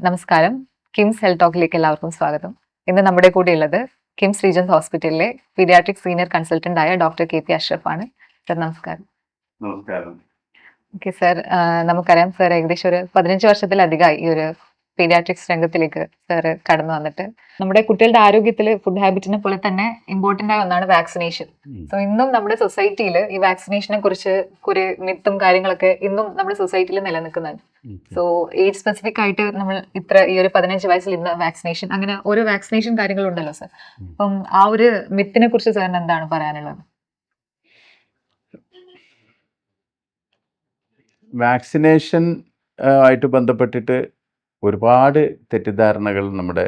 നമസ്കാരം. കിംസ് ഹെൽത്ത് ടോക്കിലേക്ക് എല്ലാവർക്കും സ്വാഗതം. ഇന്ന് നമ്മുടെ കൂടെ ഉള്ളത് കിംസ് റീജൻസ് ഹോസ്പിറ്റലിലെ പീഡിയാട്രിക് സീനിയർ കൺസൾട്ടന്റ് ആയ ഡോക്ടർ KP അഷ്റഫ് ആണ്. സർ നമസ്കാരം. നമസ്കാരം. ഓക്കെ സർ, നമുക്കറിയാം സർ ഏകദേശം ഒരു 15 വർഷത്തിലധികമായി ഈ ഒരു പീഡിയാട്രിക്സ് രംഗത്തിലേക്ക് സർ കടന്നു വന്നിട്ട്. നമ്മുടെ കുട്ടികളുടെ ആരോഗ്യത്തിൽ ഫുഡ് ഹാബിറ്റിനെ പോലെ തന്നെ ഇമ്പോർട്ടന്റ് ആയ ഒന്നാണ് വാക്സിനേഷൻ. സോ ഇന്നും നമ്മുടെ സൊസൈറ്റിയിൽ ഈ വാക്സിനേഷനെ കുറിച്ച് കുറെ മിത്തും കാര്യങ്ങളൊക്കെ ഇന്നും നമ്മുടെ സൊസൈറ്റിയിൽ നിലനിൽക്കുന്നുണ്ട്. സോ ഏജ് സ്പെസിഫിക് ആയിട്ട് നമ്മൾ ഈ ഒരു 15 വയസ്സിൽ ഇന്ന് വാക്സിനേഷൻ, അങ്ങനെ ഓരോ വാക്സിനേഷൻ കാര്യങ്ങളുണ്ടല്ലോ സർ. അപ്പം ആ ഒരു മിത്തിനെ കുറിച്ച് സാറിന് എന്താണ് പറയാനുള്ളത്? വാക്സിനേഷൻ ആയിട്ട് ബന്ധപ്പെട്ടിട്ട് ഒരുപാട് തെറ്റിദ്ധാരണകൾ നമ്മുടെ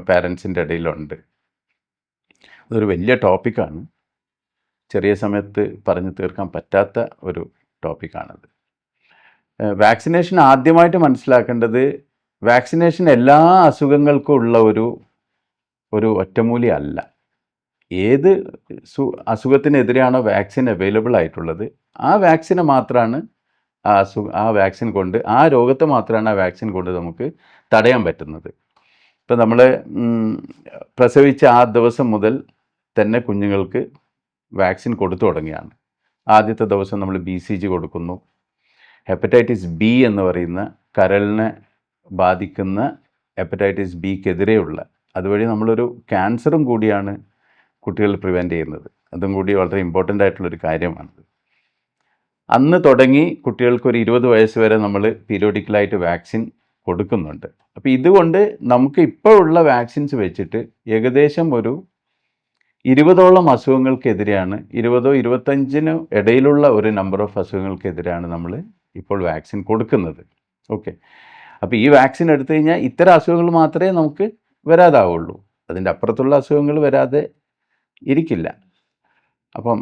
പാരൻസിൻ്റെ ഇടയിലുണ്ട്. അതൊരു വലിയ ടോപ്പിക്കാണ്. ചെറിയ സമയത്ത് പറഞ്ഞു തീർക്കാൻ പറ്റാത്ത ഒരു ടോപ്പിക്കാണത്. വാക്സിനേഷൻ ആദ്യമായിട്ട് മനസ്സിലാക്കേണ്ടത്, വാക്സിനേഷൻ എല്ലാ അസുഖങ്ങൾക്കും ഉള്ള ഒരു ഒറ്റമൂലി അല്ല. ഏത് അസുഖത്തിനെതിരെയാണോ വാക്സിൻ അവൈലബിൾ ആയിട്ടുള്ളത്, ആ വാക്സിനെ മാത്രമാണ് ആ വാക്സിൻ കൊണ്ട്, ആ രോഗത്തെ മാത്രമാണ് ആ വാക്സിൻ കൊണ്ട് നമുക്ക് തടയാൻ പറ്റുന്നത്. ഇപ്പം നമ്മൾ പ്രസവിച്ച ആ ദിവസം മുതൽ തന്നെ കുഞ്ഞുങ്ങൾക്ക് വാക്സിൻ കൊടുത്തു തുടങ്ങിയാണ്. ആദ്യത്തെ ദിവസം നമ്മൾ BCG കൊടുക്കുന്നു. ഹെപ്പറ്റൈറ്റിസ് B എന്ന് പറയുന്ന കരളിനെ ബാധിക്കുന്ന ഹെപ്പറ്റൈറ്റിസ് Bക്കെതിരെയുള്ള, അതുവഴി നമ്മളൊരു ക്യാൻസറും കൂടിയാണ് കുട്ടികൾ പ്രിവെൻറ്റ് ചെയ്യുന്നത്. അതും കൂടി വളരെ ഇമ്പോർട്ടൻ്റ് ആയിട്ടുള്ളൊരു കാര്യമാണത്. അന്ന് തുടങ്ങി കുട്ടികൾക്കൊരു 20 വയസ്സ് വരെ നമ്മൾ പീരിയോഡിക്കലായിട്ട് വാക്സിൻ കൊടുക്കുന്നുണ്ട്. അപ്പോൾ ഇതുകൊണ്ട് നമുക്ക് ഇപ്പോൾ ഉള്ള വാക്സിൻസ് വെച്ചിട്ട് ഏകദേശം ഒരു 20ഓളം അസുഖങ്ങൾക്കെതിരെയാണ്, 20-25 ഇടയിലുള്ള ഒരു നമ്പർ ഓഫ് അസുഖങ്ങൾക്കെതിരെയാണ് നമ്മൾ ഇപ്പോൾ വാക്സിൻ കൊടുക്കുന്നത്. ഓക്കെ, അപ്പോൾ ഈ വാക്സിൻ എടുത്തു കഴിഞ്ഞാൽ ഇത്തരം അസുഖങ്ങൾ മാത്രമേ നമുക്ക് വരാതാവുള്ളൂ. അതിൻ്റെ അപ്പുറത്തുള്ള അസുഖങ്ങൾ വരാതെ ഇരിക്കില്ല. അപ്പം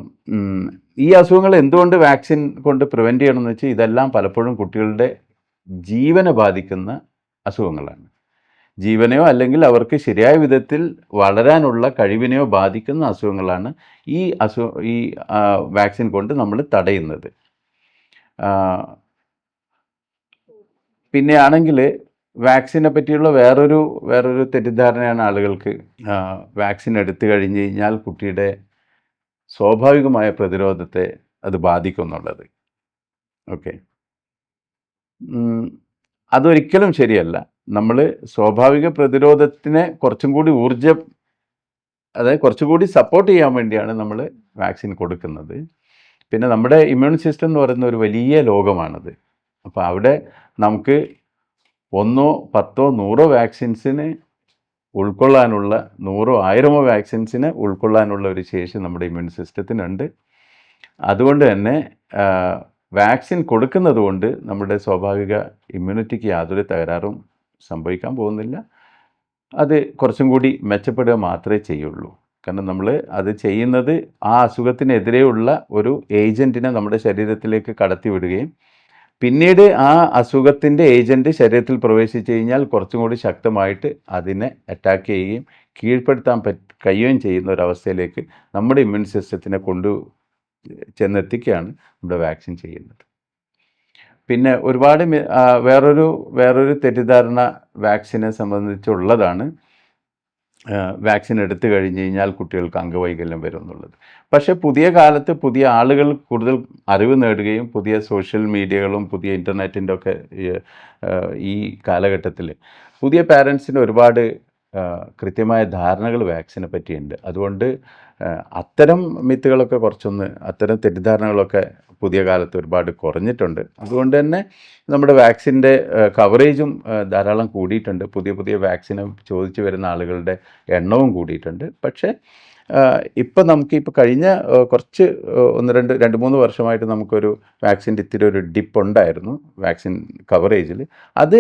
ഈ അസുഖങ്ങൾ എന്തുകൊണ്ട് വാക്സിൻ കൊണ്ട് പ്രിവെൻറ്റ് ചെയ്യണമെന്ന് വെച്ചാൽ, ഇതെല്ലാം പലപ്പോഴും കുട്ടികളുടെ ജീവനെ ബാധിക്കുന്ന അസുഖങ്ങളാണ്. ജീവനെയോ അല്ലെങ്കിൽ അവർക്ക് ശരിയായ വിധത്തിൽ വളരാനുള്ള കഴിവിനെയോ ബാധിക്കുന്ന അസുഖങ്ങളാണ് ഈ വാക്സിൻ കൊണ്ട് നമ്മൾ തടയുന്നത്. പിന്നെ ആണെങ്കിൽ വാക്സിനെ പറ്റിയുള്ള വേറൊരു തെറ്റിദ്ധാരണയാണ് ആളുകൾക്ക്, വാക്സിൻ എടുത്തു കഴിഞ്ഞ് കഴിഞ്ഞാൽ കുട്ടിയുടെ സ്വാഭാവികമായ പ്രതിരോധത്തെ അത് ബാധിക്കുന്നുള്ളത്. ഓക്കെ, അതൊരിക്കലും ശരിയല്ല. നമ്മൾ സ്വാഭാവിക പ്രതിരോധത്തിനെ കുറച്ചും കൂടി സപ്പോർട്ട് ചെയ്യാൻ വേണ്ടിയാണ് നമ്മൾ വാക്സിൻ കൊടുക്കുന്നത്. പിന്നെ നമ്മുടെ ഇമ്മ്യൂൺ സിസ്റ്റം എന്ന് പറയുന്ന ഒരു വലിയ ലോകമാണത്. അപ്പോൾ അവിടെ നമുക്ക് 1, 10, 100 വാക്സിൻസിന് ഉൾക്കൊള്ളാനുള്ള, 100, 1000 വാക്സിൻസിന് ഉൾക്കൊള്ളാനുള്ള ഒരു ശേഷി നമ്മുടെ ഇമ്മ്യൂൺ സിസ്റ്റത്തിനുണ്ട്. അതുകൊണ്ട് തന്നെ വാക്സിൻ കൊടുക്കുന്നത് കൊണ്ട് നമ്മുടെ സ്വാഭാവിക ഇമ്മ്യൂണിറ്റിക്ക് യാതൊരു തകരാറും സംഭവിക്കാൻ പോകുന്നില്ല. അത് കുറച്ചും കൂടി മെച്ചപ്പെടുക മാത്രമേ ചെയ്യുള്ളൂ. കാരണം നമ്മൾ അത് ചെയ്യുന്നത് ആ അസുഖത്തിനെതിരെയുള്ള ഒരു ഏജൻറ്റിനെ നമ്മുടെ ശരീരത്തിലേക്ക് കടത്തിവിടുകയും പിന്നീട് ആ അസുഖത്തിൻ്റെ ഏജൻറ്റ് ശരീരത്തിൽ പ്രവേശിച്ചു കഴിഞ്ഞാൽ കുറച്ചും കൂടി ശക്തമായിട്ട് അതിനെ അറ്റാക്ക് ചെയ്യുകയും കീഴ്പ്പെടുത്താൻ കഴിയുകയും ചെയ്യുന്ന ഒരവസ്ഥയിലേക്ക് നമ്മുടെ ഇമ്മ്യൂൺ സിസ്റ്റത്തിനെ ചെന്നെത്തിക്കുകയാണ് നമ്മുടെ വാക്സിൻ ചെയ്യുന്നത്. പിന്നെ ഒരുപാട് വേറൊരു തെറ്റിദ്ധാരണ വാക്സിനെ സംബന്ധിച്ചുള്ളതാണ്, വാക്സിൻ എടുത്തു കഴിഞ്ഞ് കഴിഞ്ഞാൽ കുട്ടികൾക്ക് അംഗവൈകല്യം വരും എന്നുള്ളത്. പക്ഷേ പുതിയ കാലത്ത് പുതിയ ആളുകൾ കൂടുതൽ അറിവ് നേടുകയും പുതിയ സോഷ്യൽ മീഡിയകളും പുതിയ ഇൻ്റർനെറ്റിൻ്റെ ഒക്കെ ഈ കാലഘട്ടത്തിൽ പുതിയ പാരൻസിന് ഒരുപാട് കൃത്യമായ ധാരണകൾ വാക്സിനെ പറ്റിയുണ്ട്. അതുകൊണ്ട് അത്തരം മിത്തുകളൊക്കെ അത്തരം തെറ്റിദ്ധാരണകളൊക്കെ പുതിയ കാലത്ത് ഒരുപാട് കുറഞ്ഞിട്ടുണ്ട്. അതുകൊണ്ട് തന്നെ നമ്മുടെ വാക്സിൻ്റെ കവറേജും ധാരാളം കൂടിയിട്ടുണ്ട്. പുതിയ വാക്സിന് ചോദിച്ചു വരുന്ന ആളുകളുടെ എണ്ണവും കൂടിയിട്ടുണ്ട്. പക്ഷേ ഇപ്പം കഴിഞ്ഞ കുറച്ച് 2-3 വർഷമായിട്ട് നമുക്കൊരു വാക്സിൻ്റെ ഇത്തിരി ഒരു ഡിപ്പ് ഉണ്ടായിരുന്നു വാക്സിൻ കവറേജിൽ. അത്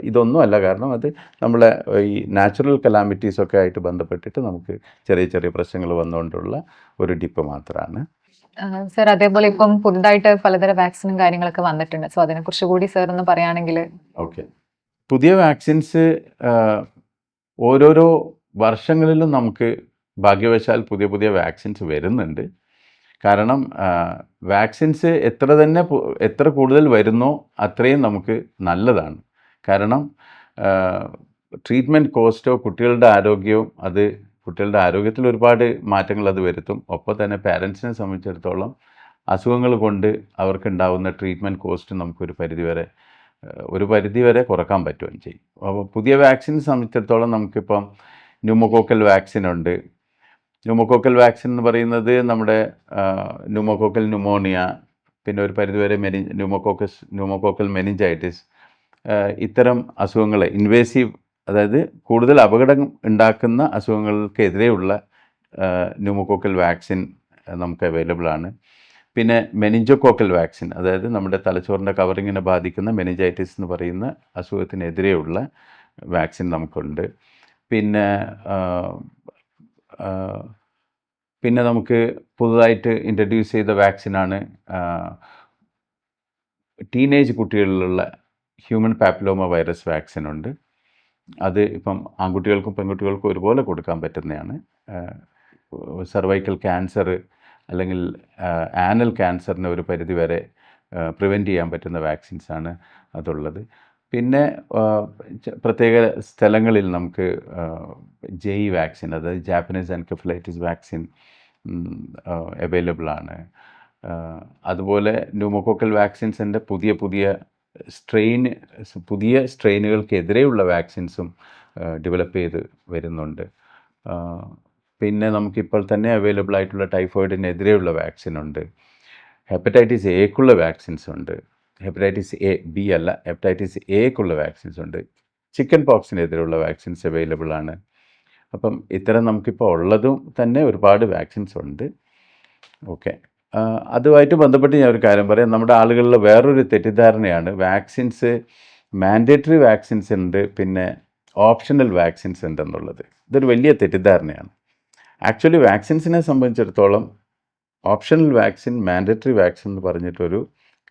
ഇതൊന്നുമല്ല, കാരണം അത് നമ്മളെ ഈ നാച്ചുറൽ കലാമിറ്റീസൊക്കെ ആയിട്ട് ബന്ധപ്പെട്ടിട്ട് നമുക്ക് ചെറിയ പ്രശ്നങ്ങൾ വന്നുകൊണ്ടുള്ള ഒരു ഡിപ്പ് മാത്രമാണ്. സർ, അതേപോലെ ഇപ്പം പുതുതായിട്ട് പലതരം വാക്സിനും കാര്യങ്ങളൊക്കെ വന്നിട്ടുണ്ട്. സോ അതിനെക്കുറിച്ച് കൂടി സർ ഒന്ന് പറയുകയാണെങ്കിൽ. ഓക്കെ, പുതിയ വാക്സിൻസ് ഓരോരോ വർഷങ്ങളിലും നമുക്ക് ഭാഗ്യവശാൽ പുതിയ വാക്സിൻസ് വരുന്നുണ്ട്. കാരണം വാക്സിൻസ് എത്ര കൂടുതൽ വരുന്നോ അത്രയും നമുക്ക് നല്ലതാണ്. കാരണം ട്രീറ്റ്മെൻറ്റ് കോസ്റ്റോ കുട്ടികളുടെ ആരോഗ്യവും അത് കുട്ടികളുടെ ആരോഗ്യത്തിൽ ഒരുപാട് മാറ്റങ്ങൾ അത് വരുത്തും. ഒപ്പം തന്നെ പാരൻസിനെ സംബന്ധിച്ചിടത്തോളം അസുഖങ്ങൾ കൊണ്ട് അവർക്കുണ്ടാകുന്ന ട്രീറ്റ്മെൻറ്റ് കോസ്റ്റ് നമുക്കൊരു പരിധിവരെ കുറക്കാൻ പറ്റുകയും ചെയ്യും. അപ്പോൾ പുതിയ വാക്സിനെ സംബന്ധിച്ചിടത്തോളം നമുക്കിപ്പം ന്യൂമോകോക്കൽ വാക്സിൻ ഉണ്ട്. ന്യൂമോകോക്കൽ വാക്സിൻ എന്ന് പറയുന്നത് നമ്മുടെ ന്യൂമോകോക്കൽ ന്യൂമോണിയ, പിന്നെ ഒരു പരിധിവരെ ന്യൂമോകോക്കൽ മെനിഞ്ചൈറ്റിസ്, ഇത്തരം അസുഖങ്ങളെ ഇൻവേസീവ്, അതായത് കൂടുതൽ അപകടം ഉണ്ടാക്കുന്ന അസുഖങ്ങൾക്കെതിരെയുള്ള ന്യൂമോകോക്കൽ വാക്സിൻ നമുക്ക് അവൈലബിൾ ആണ്. പിന്നെ മെനിഞ്ചോകോക്കൽ വാക്സിൻ, അതായത് നമ്മുടെ തലച്ചോറിൻ്റെ കവറിങ്ങിനെ ബാധിക്കുന്ന മെനിഞ്ചൈറ്റിസ് എന്ന് പറയുന്ന അസുഖത്തിനെതിരെയുള്ള വാക്സിൻ നമുക്കുണ്ട്. പിന്നെ നമുക്ക് പുതുതായിട്ട് ഇൻട്രൊഡ്യൂസ് ചെയ്ത വാക്സിനാണ് ടീനേജ് കുട്ടികളിലുള്ള ഹ്യൂമൻ പാപ്പിലോമ വൈറസ് വാക്സിൻ ഉണ്ട്. അത് ഇപ്പം ആൺകുട്ടികൾക്കും പെൺകുട്ടികൾക്കും ഒരുപോലെ കൊടുക്കാൻ പറ്റുന്നതാണ്. സർവൈക്കൽ ക്യാൻസർ അല്ലെങ്കിൽ ആനൽ ക്യാൻസറിനെ ഒരു പരിധിവരെ പ്രിവെൻറ്റ് ചെയ്യാൻ പറ്റുന്ന വാക്സിൻസാണ് അതുള്ളത്. പിന്നെ പ്രത്യേക സ്ഥലങ്ങളിൽ നമുക്ക് ജെഇ വാക്സിൻ, അതായത് ജാപ്പനീസ് എൻകെഫലൈറ്റിസ് വാക്സിൻ അവൈലബിൾ ആണ്. അതുപോലെ ന്യൂമോകോക്കൽ വാക്സിൻസിൻ്റെ പുതിയ സ്ട്രെയിനുകൾക്കെതിരെയുള്ള വാക്സിൻസും ഡെവലപ്പ് ചെയ്ത് വരുന്നുണ്ട്. പിന്നെ നമുക്കിപ്പോൾ തന്നെ അവൈലബിൾ ആയിട്ടുള്ള ടൈഫോയിഡിനെതിരെയുള്ള വാക്സിൻ ഉണ്ട്. ഹെപ്പറ്റൈറ്റിസ് എക്കുള്ള വാക്സിൻസ് ഉണ്ട്. ഹെപ്പറ്റൈറ്റിസ് എ, ബി അല്ല, ഹെപ്പറ്റൈറ്റിസ് എക്കുള്ള വാക്സിൻസ് ഉണ്ട്. ചിക്കൻ പോക്സിനെതിരെയുള്ള വാക്സിൻസ് അവൈലബിൾ ആണ്. അപ്പം ഇത്തരം നമുക്കിപ്പോൾ ഉള്ളതും തന്നെ ഒരുപാട് വാക്സിൻസ് ഉണ്ട്. ഓക്കെ, അതുമായിട്ട് ബന്ധപ്പെട്ട് ഞാൻ ഒരു കാര്യം പറയാം. നമ്മുടെ ആളുകളിൽ വേറൊരു തെറ്റിദ്ധാരണയാണ് വാക്സിൻസ്, മാൻഡേറ്ററി വാക്സിൻസ് ഉണ്ട്, പിന്നെ ഓപ്ഷണൽ വാക്സിൻസ് ഉണ്ടെന്നുള്ളത്. ഇതൊരു വലിയ തെറ്റിദ്ധാരണയാണ്. ആക്ച്വലി വാക്സിൻസിനെ സംബന്ധിച്ചിടത്തോളം ഓപ്ഷണൽ വാക്സിൻ, മാൻഡേറ്ററി വാക്സിൻ എന്ന് പറഞ്ഞിട്ടൊരു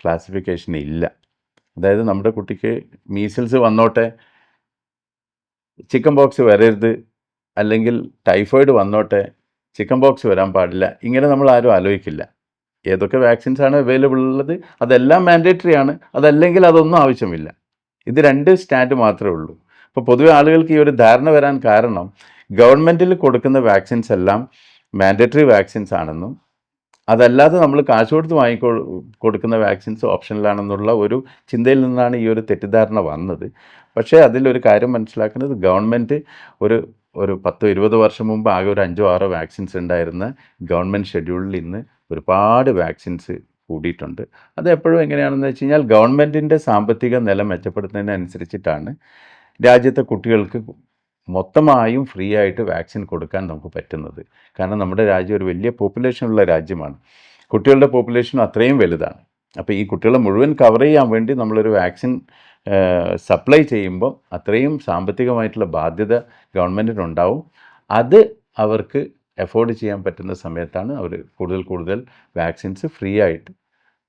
ക്ലാസിഫിക്കേഷൻ ഇല്ല. അതായത് നമ്മുടെ കുട്ടിക്ക് മീസിൽസ് വന്നോട്ടെ, ചിക്കൻ പോക്സ് വരരുത്, അല്ലെങ്കിൽ ടൈഫോയിഡ് വന്നോട്ടെ, ചിക്കൻ പോക്സ് വരാൻ പാടില്ല, ഇങ്ങനെ നമ്മൾ ആരും ആലോചിക്കില്ല. ഏതൊക്കെ വാക്സിൻസാണ് അവൈലബിൾ ഉള്ളത് അതെല്ലാം മാൻഡേറ്ററി ആണ്, അതല്ലെങ്കിൽ അതൊന്നും ആവശ്യമില്ല. ഇത് 2 സ്റ്റാൻഡ് മാത്രമേ ഉള്ളൂ. അപ്പോൾ പൊതുവെ ആളുകൾക്ക് ഈ ഒരു ധാരണ വരാൻ കാരണം ഗവൺമെൻറ്റിൽ കൊടുക്കുന്ന വാക്സിൻസ് എല്ലാം മാൻഡേറ്ററി വാക്സിൻസ് ആണെന്നും അതല്ലാതെ നമ്മൾ കാശ് കൊടുത്ത് കൊടുക്കുന്ന വാക്സിൻസ് ഓപ്ഷനിലാണെന്നുള്ള ഒരു ചിന്തയിൽ നിന്നാണ് ഈ ഒരു തെറ്റിദ്ധാരണ വന്നത്. പക്ഷേ അതിലൊരു കാര്യം മനസ്സിലാക്കുന്നത്, ഗവൺമെൻറ് ഒരു 10-20 വർഷം മുമ്പ് ആകെ ഒരു 5-6 വാക്സിൻസ് ഉണ്ടായിരുന്ന ഗവൺമെൻറ് ഷെഡ്യൂളിൽ ഇന്ന് ഒരുപാട് വാക്സിൻസ് കൂടിയിട്ടുണ്ട്. അത് എപ്പോഴും എങ്ങനെയാണെന്ന് വെച്ച് കഴിഞ്ഞാൽ ഗവൺമെൻറ്റിൻ്റെ സാമ്പത്തിക നില മെച്ചപ്പെടുത്തുന്നതിനനുസരിച്ചിട്ടാണ് രാജ്യത്തെ കുട്ടികൾക്ക് മൊത്തമായും ഫ്രീ ആയിട്ട് വാക്സിൻ കൊടുക്കാൻ നമുക്ക് പറ്റുന്നത്. കാരണം നമ്മുടെ രാജ്യം ഒരു വലിയ പോപ്പുലേഷനുള്ള രാജ്യമാണ്. കുട്ടികളുടെ പോപ്പുലേഷനും അത്രയും വലുതാണ്. അപ്പോൾ ഈ കുട്ടികളെ മുഴുവൻ കവർ ചെയ്യാൻ വേണ്ടി നമ്മളൊരു വാക്സിൻ സപ്ലൈ ചെയ്യുമ്പോൾ അത്രയും സാമ്പത്തികമായിട്ടുള്ള ബാധ്യത ഗവൺമെൻറ്റിനുണ്ടാവും. അത് അവർക്ക് എഫോർഡ് ചെയ്യാൻ പറ്റുന്ന സമയത്താണ് അവർ കൂടുതൽ വാക്സിൻസ് ഫ്രീ ആയിട്ട്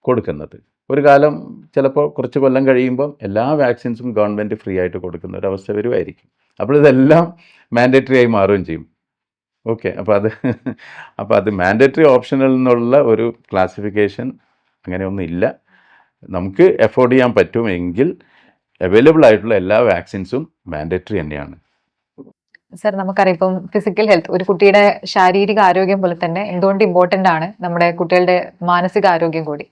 കൊടുക്കുന്നത്. ഒരു കാലം ചിലപ്പോൾ കുറച്ച് കൊല്ലം കഴിയുമ്പോൾ എല്ലാ വാക്സിൻസും ഗവൺമെൻറ് ഫ്രീ ആയിട്ട് കൊടുക്കുന്ന ഒരവസ്ഥ വരുമായിരിക്കും. അപ്പോൾ ഇതെല്ലാം മാൻഡേറ്ററി ആയി മാറുകയും ചെയ്യും. ഓക്കെ, അപ്പോൾ അത് മാൻഡേറ്ററി ഓപ്ഷണൽ എന്നുള്ള ഒരു ക്ലാസിഫിക്കേഷൻ അങ്ങനെയൊന്നും ഇല്ല. നമുക്ക് എഫോർഡ് ചെയ്യാൻ പറ്റുമെങ്കിൽ അവൈലബിൾ ആയിട്ടുള്ള എല്ലാ വാക്സിൻസും മാൻഡേറ്ററി തന്നെയാണ്. സർ, നമുക്കറിയാം ഇപ്പം ഫിസിക്കൽ ഹെൽത്ത് ഒരു കുട്ടിയുടെ ശാരീരിക ആരോഗ്യം പോലെ തന്നെ എന്തുകൊണ്ട് ഇമ്പോർട്ടൻ്റ് ആണ് നമ്മുടെ കുട്ടികളുടെ മാനസിക ആരോഗ്യം കൂടി.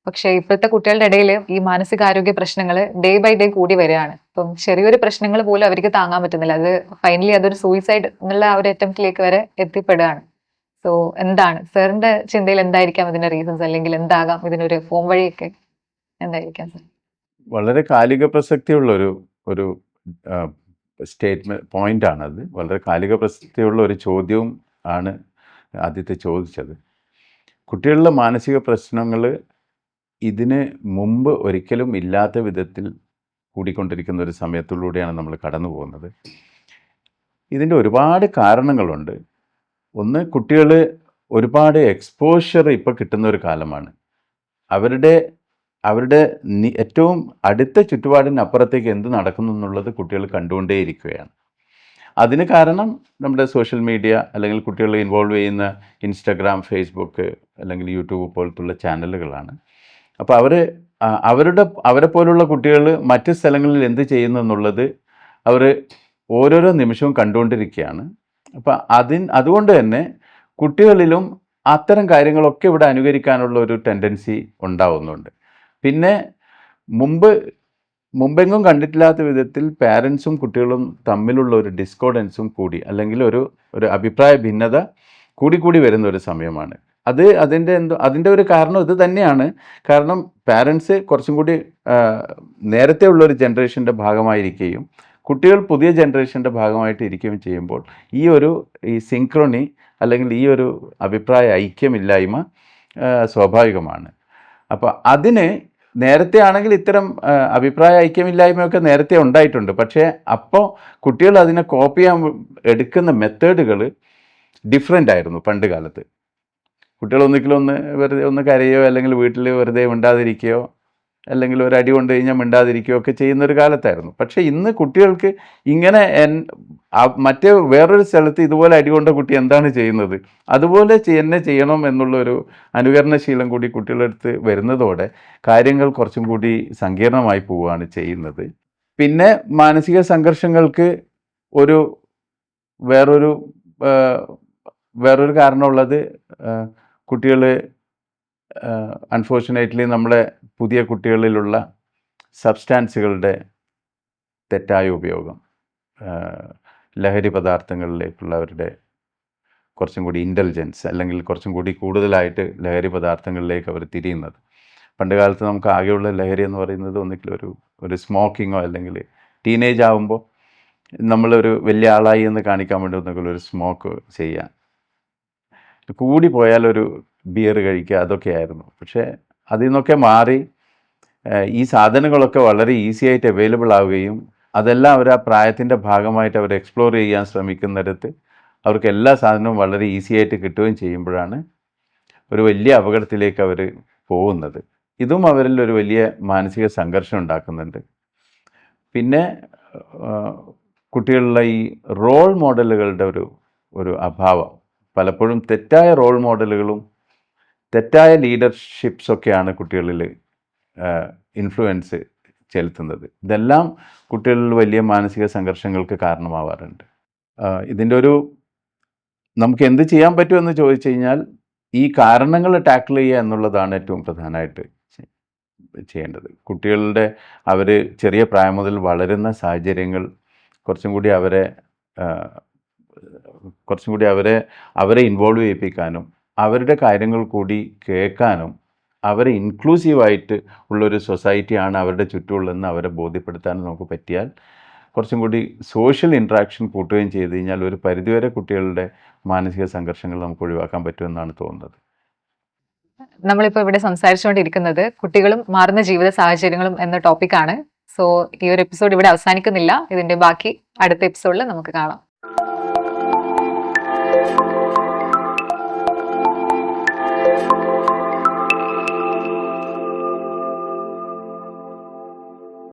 പക്ഷേ ഇപ്പോഴത്തെ കുട്ടികളുടെ ഇടയിൽ ഈ മാനസികാരോഗ്യ പ്രശ്നങ്ങൾ ഡേ ബൈ ഡേ കൂടി വരികയാണ്. ഇപ്പം ചെറിയൊരു പ്രശ്നങ്ങൾ പോലും അവർക്ക് താങ്ങാൻ പറ്റുന്നില്ല. അത് ഫൈനലി അതൊരു സൂയിസൈഡ് എന്നുള്ള ആ ഒരു അറ്റംപ്റ്റിലേക്ക് വരെ എത്തിപ്പെടുകയാണ്. സോ എന്താണ് സാറിന്റെ ചിന്തയിൽ എന്തായിരിക്കാം ഇതിന്റെ റീസൺസ്, അല്ലെങ്കിൽ എന്താകാം ഇതിനൊരു ഫോം വഴിയൊക്കെ എന്തായിരിക്കാം സർ? വളരെ കാലിക പ്രസക്തിയുള്ള ഒരു പോയിൻ്റാണത്. വളരെ കാലിക പ്രസക്തിയുള്ള ഒരു ചോദ്യവും ആണ് ആദ്യത്തെ ചോദിച്ചത്. കുട്ടികളുടെ മാനസിക പ്രശ്നങ്ങൾ ഇതിന് മുമ്പ് ഒരിക്കലും ഇല്ലാത്ത വിധത്തിൽ കൂടിക്കൊണ്ടിരിക്കുന്ന ഒരു സമയത്തിലൂടെയാണ് നമ്മൾ കടന്നു പോകുന്നത്. ഇതിൻ്റെ ഒരുപാട് കാരണങ്ങളുണ്ട്. ഒന്ന്, കുട്ടികൾ ഒരുപാട് എക്സ്പോഷർ ഇപ്പോൾ കിട്ടുന്ന ഒരു കാലമാണ്. അവരുടെ ഏറ്റവും അടുത്ത ചുറ്റുപാടിനപ്പുറത്തേക്ക് എന്ത് നടക്കുന്നു എന്നുള്ളത് കുട്ടികൾ കണ്ടുകൊണ്ടേയിരിക്കുകയാണ്. അതിന് കാരണം നമ്മുടെ സോഷ്യൽ മീഡിയ, അല്ലെങ്കിൽ കുട്ടികളെ ഇൻവോൾവ് ചെയ്യുന്ന ഇൻസ്റ്റഗ്രാം, ഫേസ്ബുക്ക് അല്ലെങ്കിൽ യൂട്യൂബ് പോലത്തുള്ള ചാനലുകളാണ്. അപ്പോൾ അവരെ പോലുള്ള കുട്ടികൾ മറ്റ് സ്ഥലങ്ങളിൽ എന്ത് ചെയ്യുന്നു എന്നുള്ളത് അവർ ഓരോരോ നിമിഷവും കണ്ടുകൊണ്ടിരിക്കുകയാണ്. അപ്പം അതുകൊണ്ട് തന്നെ കുട്ടികളിലും അത്തരം കാര്യങ്ങളൊക്കെ ഇവിടെ അനുകരിക്കാനുള്ള ഒരു ടെൻഡൻസി ഉണ്ടാവുന്നുണ്ട്. പിന്നെ മുമ്പെങ്ങും കണ്ടിട്ടില്ലാത്ത വിധത്തിൽ പാരൻസും കുട്ടികളും തമ്മിലുള്ള ഒരു ഡിസ്കോർഡൻസും കൂടി, അല്ലെങ്കിൽ ഒരു അഭിപ്രായ ഭിന്നത കൂടി വരുന്ന ഒരു സമയമാണ്. അതിൻ്റെ ഒരു കാരണം ഇത് തന്നെയാണ്. കാരണം പാരൻസ് കുറച്ചും കൂടി നേരത്തെ ഉള്ളൊരു ജനറേഷൻ്റെ ഭാഗമായിരിക്കുകയും കുട്ടികൾ പുതിയ ജനറേഷൻ്റെ ഭാഗമായിട്ട് ഇരിക്കുകയും ചെയ്യുമ്പോൾ ഈ സിങ്ക്രോണി അല്ലെങ്കിൽ ഈ ഒരു അഭിപ്രായ ഐക്യമില്ലായ്മ സ്വാഭാവികമാണ്. അപ്പോൾ അതിന് നേരത്തെ ആണെങ്കിൽ ഇത്തരം അഭിപ്രായ ഐക്യമില്ലായ്മയൊക്കെ നേരത്തെ ഉണ്ടായിട്ടുണ്ട്. പക്ഷേ അപ്പോൾ കുട്ടികൾ അതിനെ കോപ്പി ചെയ്യാൻ എടുക്കുന്ന മെത്തേഡുകൾ ഡിഫറെൻ്റ് ആയിരുന്നു പണ്ട് കാലത്ത്. കുട്ടികൾ ഒന്നിക്കലും വെറുതെ കരയോ, അല്ലെങ്കിൽ വീട്ടിൽ വെറുതെ മിണ്ടാതിരിക്കുകയോ, അല്ലെങ്കിൽ ഒരു അടി കൊണ്ട് കഴിഞ്ഞാൽ മിണ്ടാതിരിക്കുകയോ ഒക്കെ ചെയ്യുന്നൊരു കാലത്തായിരുന്നു. പക്ഷേ ഇന്ന് കുട്ടികൾക്ക് ഇങ്ങനെ മറ്റേ വേറൊരു സ്ഥലത്ത് ഇതുപോലെ അടി കൊണ്ട കുട്ടി എന്താണ് ചെയ്യുന്നത്, അതുപോലെ തന്നെ ചെയ്യണം എന്നുള്ളൊരു അനുകരണശീലം കൂടി കുട്ടികളുടെ അടുത്ത് വരുന്നതോടെ കാര്യങ്ങൾ കുറച്ചും കൂടി സങ്കീർണമായി പോവുകയാണ് ചെയ്യുന്നത്. പിന്നെ മാനസിക സംഘർഷങ്ങൾക്ക് വേറൊരു കാരണമുള്ളത്, കുട്ടികൾ അൺഫോർച്ചുനേറ്റ്ലി നമ്മുടെ പുതിയ കുട്ടികളിലുള്ള സബ്സ്റ്റാൻസുകളുടെ തെറ്റായ ഉപയോഗം, ലഹരി പദാർത്ഥങ്ങളിലേക്കുള്ള അവരുടെ കുറച്ചും കൂടി ഇൻ്റലിജൻസ്, അല്ലെങ്കിൽ കുറച്ചും കൂടി കൂടുതലായിട്ട് ലഹരി പദാർത്ഥങ്ങളിലേക്ക് അവർ തിരിയുന്നത്. പണ്ട് കാലത്ത് നമുക്ക് ആകെയുള്ള ലഹരി എന്ന് പറയുന്നത് ഒന്നിക്കലും ഒരു സ്മോക്കിങ്ങോ, അല്ലെങ്കിൽ ടീനേജ് ആകുമ്പോൾ നമ്മളൊരു വലിയ ആളായി എന്ന് കാണിക്കാൻ വേണ്ടി ഒന്നിക്കലും ഒരു സ്മോക്ക് ചെയ്യുക, കൂടി പോയാൽ ഒരു ബിയർ കഴിക്കുക, അതൊക്കെയായിരുന്നു. പക്ഷേ അതിൽ നിന്നൊക്കെ മാറി ഈ സാധനങ്ങളൊക്കെ വളരെ ഈസി ആയിട്ട് അവൈലബിൾ ആവുകയും അതെല്ലാം അവർ ആ പ്രായത്തിൻ്റെ ഭാഗമായിട്ട് അവർ എക്സ്പ്ലോർ ചെയ്യാൻ ശ്രമിക്കുന്നിടത്ത് അവർക്ക് എല്ലാ സാധനവും വളരെ ഈസി ആയിട്ട് കിട്ടുകയും ചെയ്യുമ്പോഴാണ് ഒരു വലിയ അപകടത്തിലേക്ക് അവർ പോകുന്നത്. ഇതും അവരിൽ ഒരു വലിയ മാനസിക സംഘർഷം ഉണ്ടാക്കുന്നുണ്ട്. പിന്നെ കുട്ടികളിലെ ഈ റോൾ മോഡലുകളുടെ ഒരു അഭാവം, പലപ്പോഴും തെറ്റായ റോൾ മോഡലുകളും തെറ്റായ ലീഡർഷിപ്സൊക്കെയാണ് കുട്ടികളിൽ ഇൻഫ്ലുവൻസ് ചെലുത്തുന്നത്. ഇതെല്ലാം കുട്ടികളിൽ വലിയ മാനസിക സംഘർഷങ്ങൾക്ക് കാരണമാവാറുണ്ട്. ഇതിൻ്റെ നമുക്ക് എന്ത് ചെയ്യാൻ പറ്റുമെന്ന് ചോദിച്ചു കഴിഞ്ഞാൽ ഈ കാരണങ്ങൾ ടാക്കിൾ ചെയ്യുക എന്നുള്ളതാണ് ഏറ്റവും പ്രധാനമായിട്ട് ചെയ്യേണ്ടത്. കുട്ടികളുടെ അവർ ചെറിയ പ്രായം മുതൽ വളരുന്ന സാഹചര്യങ്ങൾ കുറച്ചും കൂടി അവരെ ഇൻവോൾവ് ചെയ്യിപ്പിക്കാനും അവരുടെ കാര്യങ്ങൾ കൂടി കേൾക്കാനും അവരെ ഇൻക്ലൂസീവായിട്ട് ഉള്ളൊരു സൊസൈറ്റിയാണ് അവരുടെ ചുറ്റുമുള്ളതെന്ന് അവരെ ബോധ്യപ്പെടുത്താനും നമുക്ക് പറ്റിയാൽ കുറച്ചും കൂടി സോഷ്യൽ ഇൻട്രാക്ഷൻ കൂട്ടുകയും ചെയ്ത് കഴിഞ്ഞാൽ ഒരു പരിധിവരെ കുട്ടികളുടെ മാനസിക സംഘർഷങ്ങൾ നമുക്ക് ഒഴിവാക്കാൻ പറ്റുമെന്നാണ് തോന്നുന്നത്. നമ്മളിപ്പോൾ ഇവിടെ സംസാരിച്ചുകൊണ്ടിരിക്കുന്നത് കുട്ടികളും മാറുന്ന ജീവിത സാഹചര്യങ്ങളും എന്ന ടോപ്പിക്കാണ്. സോ ഈ ഒരു എപ്പിസോഡ് ഇവിടെ അവസാനിക്കുന്നില്ല. ഇതിന്റെ ബാക്കി അടുത്ത എപ്പിസോഡിൽ നമുക്ക് കാണാം.